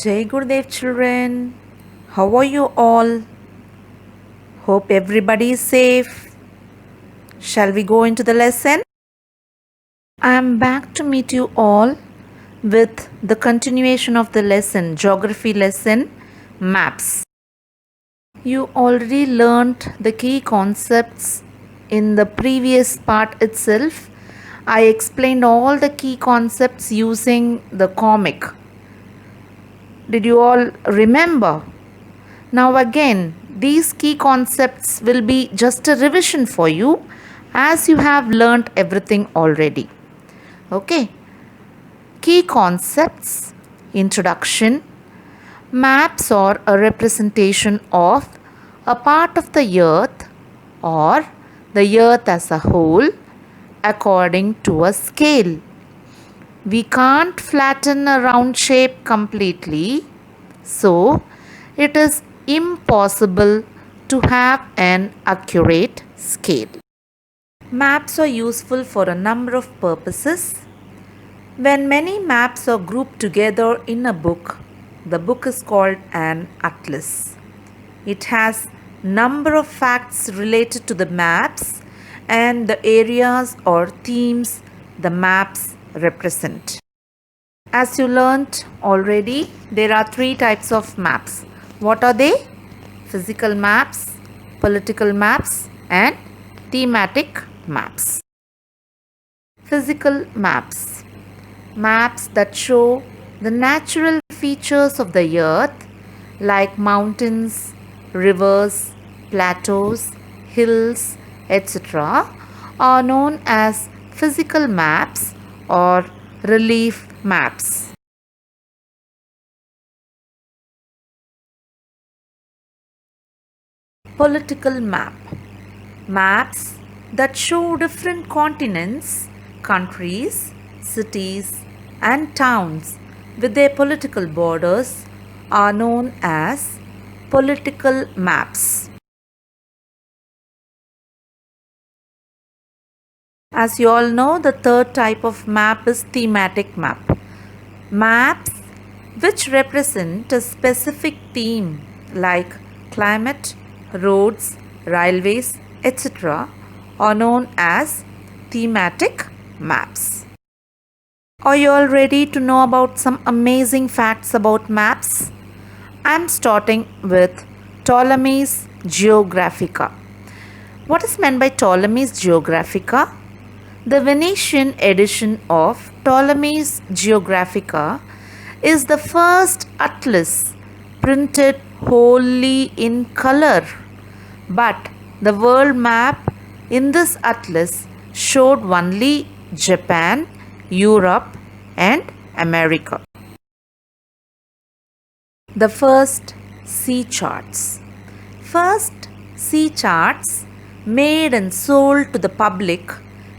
Jai Gurudev children, how are you all? Hope everybody is safe. Shall we go into the lesson? I am back to meet you all with the continuation of the lesson, geography lesson, maps. You already learnt the key concepts in the previous part itself. I explained all the key concepts using the comic. Did you all remember? Now again, these key concepts will be just a revision for you as you have learnt everything already. Okay. Key concepts, introduction. Maps are a representation of a part of the earth or the earth as a whole according to a scale. We can't flatten a round shape completely, so it is impossible to have an accurate scale. Maps are useful for a number of purposes. When many maps are grouped together in a book, the book is called an atlas. It has number of facts related to the maps and the areas or themes the maps represent. As you learnt already, there are three types of maps. What are they? Physical maps, political maps, and thematic maps. Physical maps. Maps that show the natural features of the earth like mountains, rivers, plateaus, hills, etc. are known as physical maps or relief maps. Political map. Maps that show different continents, countries, cities, and towns with their political borders are known as political maps. As you all know, the third type of map is thematic map. Maps which represent a specific theme like climate, roads, railways, etc. are known as thematic maps. Are you all ready to know about some amazing facts about maps? I am starting with Ptolemy's Geographica. What is meant by Ptolemy's Geographica? The Venetian edition of Ptolemy's Geographica is the first atlas printed wholly in color. But the world map in this atlas showed only Japan, Europe, and America. The first sea charts. First sea charts made and sold to the public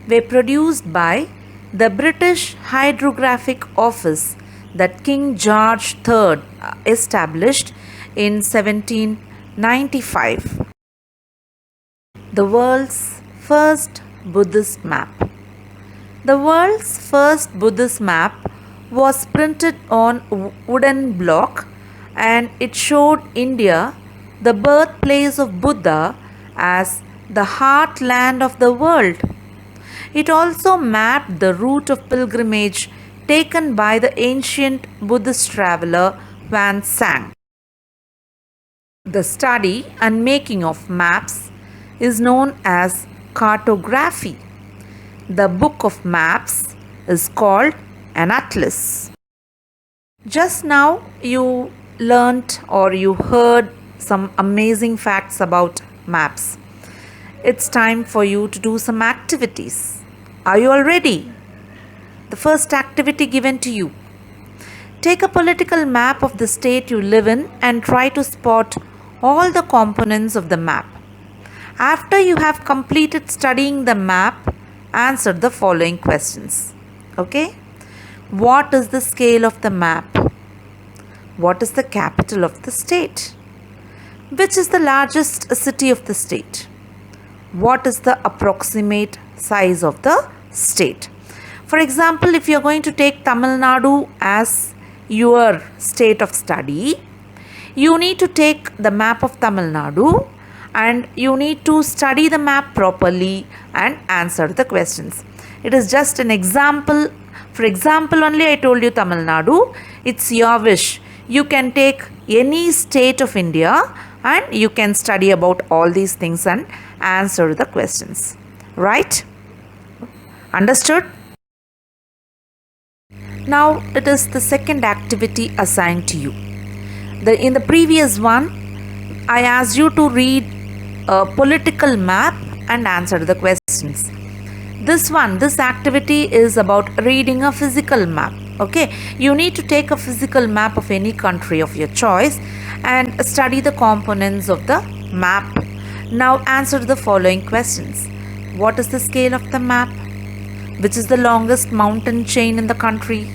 were produced by the British Hydrographic Office that King George III established in 1795. The world's first Buddhist map. The world's first Buddhist map was printed on wooden block and it showed India, the birthplace of Buddha, as the heartland of the world. It also mapped the route of pilgrimage taken by the ancient Buddhist traveler Huan Sang. The study and making of maps is known as cartography. The book of maps is called an atlas. Just now you learnt or you heard some amazing facts about maps. It's time for you to do some activities. Are you all ready? The first activity given to you. Take a political map of the state you live in and try to spot all the components of the map. After you have completed studying the map, answer the following questions. Okay? What is the scale of the map? What is the capital of the state? Which is the largest city of the state? What is the approximate size of the state? For example, if you are going to take Tamil Nadu as your state of study, you need to take the map of Tamil Nadu and you need to study the map properly and answer the questions. It is just an example. For example, only I told you Tamil Nadu. It's your wish. You can take any state of India and you can study about all these things and answer the questions. Right? Understood? Now it is the second activity assigned to you. In the previous one, I asked you to read a political map and answer the questions. This activity is about reading a physical map. Okay, you need to take a physical map of any country of your choice and study the components of the map. Now answer the following questions. What is the scale of the map? Which is the longest mountain chain in the country?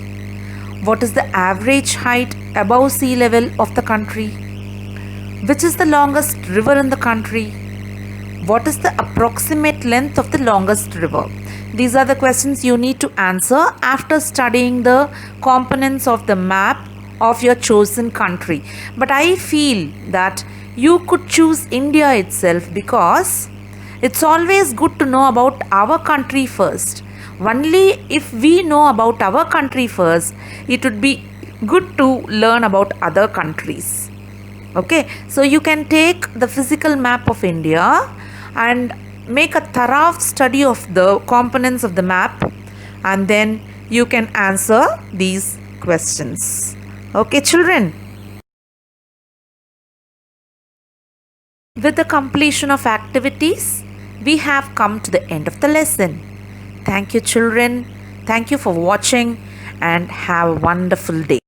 What is the average height above sea level of the country? Which is the longest river in the country? What is the approximate length of the longest river? These are the questions you need to answer after studying the components of the map of your chosen country. But I feel that you could choose India itself because it's always good to know about our country first. Only if we know about our country first, it would be good to learn about other countries. Okay, so you can take the physical map of India and make a thorough study of the components of the map, and then you can answer these questions. Okay, children. With the completion of activities, we have come to the end of the lesson. Thank you, children. Thank you for watching and have a wonderful day.